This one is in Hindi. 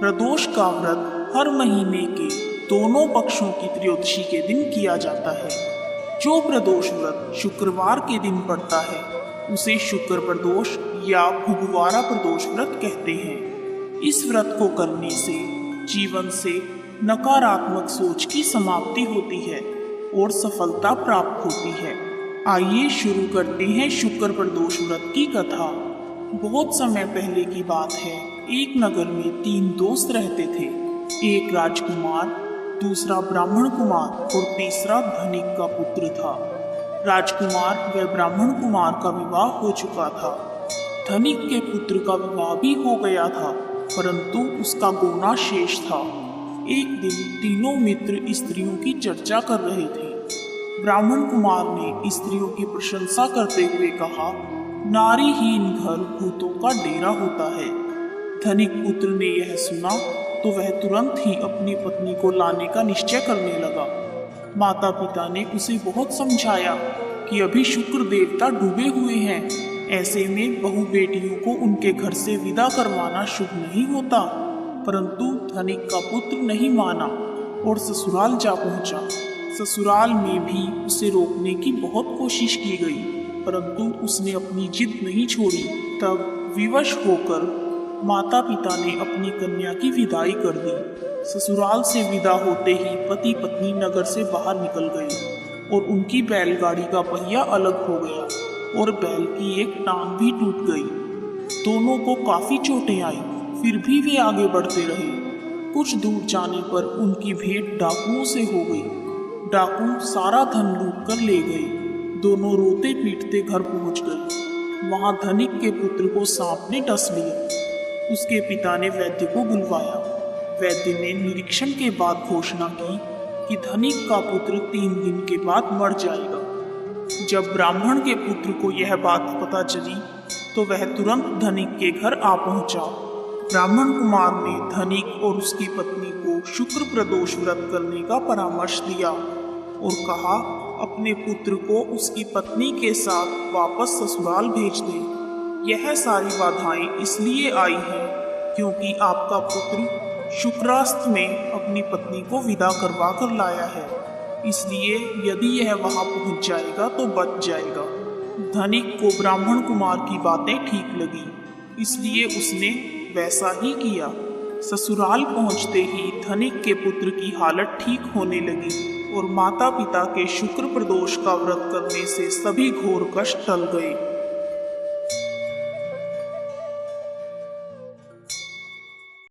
प्रदोष का व्रत हर महीने के दोनों पक्षों की त्रयोदशी के दिन किया जाता है। जो प्रदोष व्रत शुक्रवार के दिन पड़ता है उसे शुक्र प्रदोष या भुगवारा प्रदोष व्रत कहते हैं। इस व्रत को करने से जीवन से नकारात्मक सोच की समाप्ति होती है और सफलता प्राप्त होती है। आइए शुरू करते हैं शुक्र प्रदोष व्रत की कथा। बहुत समय पहले की बात है। एक नगर में 3 दोस्त रहते थे। एक राजकुमार, दूसरा ब्राह्मण कुमार और तीसरा धनिक का पुत्र था। राजकुमार व ब्राह्मण कुमार का विवाह हो चुका था। धनिक के पुत्र का विवाह भी हो गया था, परंतु उसका गोना शेष था। एक दिन तीनों मित्र स्त्रियों की चर्चा कर रहे थे। ब्राह्मण कुमार ने स्त्रियों की प्रशंसा करते हुए कहा, नारीहीन घर भूतों का डेरा होता है। धनिक पुत्र ने यह सुना तो वह तुरंत ही अपनी पत्नी को लाने का निश्चय करने लगा। माता पिता ने उसे बहुत समझाया कि अभी शुक्र देवता डूबे हुए हैं, ऐसे में बहू बेटियों को उनके घर से विदा करवाना शुभ नहीं होता। परंतु धनिक का पुत्र नहीं माना और ससुराल जा पहुंचा। ससुराल में भी उसे रोकने की बहुत कोशिश की गई, परंतु उसने अपनी जिद नहीं छोड़ी। तब विवश होकर माता पिता ने अपनी कन्या की विदाई कर दी। ससुराल से विदा होते ही पति पत्नी नगर से बाहर निकल गए और उनकी बैलगाड़ी का पहिया अलग हो गया और बैल की एक टांग भी टूट गई। दोनों को काफी चोटें आई, फिर भी वे आगे बढ़ते रहे। कुछ दूर जाने पर उनकी भेंट डाकुओं से हो गई। डाकू सारा धन लूट कर ले गए। दोनों रोते पीटते घर पहुंच गए। वहां धनिक के पुत्र को सांप ने डस लिया। उसके पिता ने वैद्य को बुलवाया। वैद्य ने निरीक्षण के बाद घोषणा की कि धनिक का पुत्र 3 दिन के बाद मर जाएगा। जब ब्राह्मण के पुत्र को यह बात पता चली तो वह तुरंत धनिक के घर आ पहुंचा। ब्राह्मण कुमार ने धनिक और उसकी पत्नी को शुक्र प्रदोष व्रत करने का परामर्श दिया और कहा, अपने पुत्र को उसकी पत्नी के साथ वापस ससुराल भेज दें। यह सारी बाधाएं इसलिए आई हैं क्योंकि आपका पुत्र शुक्रास्त में अपनी पत्नी को विदा करवा कर लाया है, इसलिए यदि यह वहां पहुंच जाएगा तो बच जाएगा। धनिक को ब्राह्मण कुमार की बातें ठीक लगी, इसलिए उसने वैसा ही किया। ससुराल पहुंचते ही धनिक के पुत्र की हालत ठीक होने लगी और माता पिता के शुक्र प्रदोष का व्रत करने से सभी घोर कष्ट टल गए।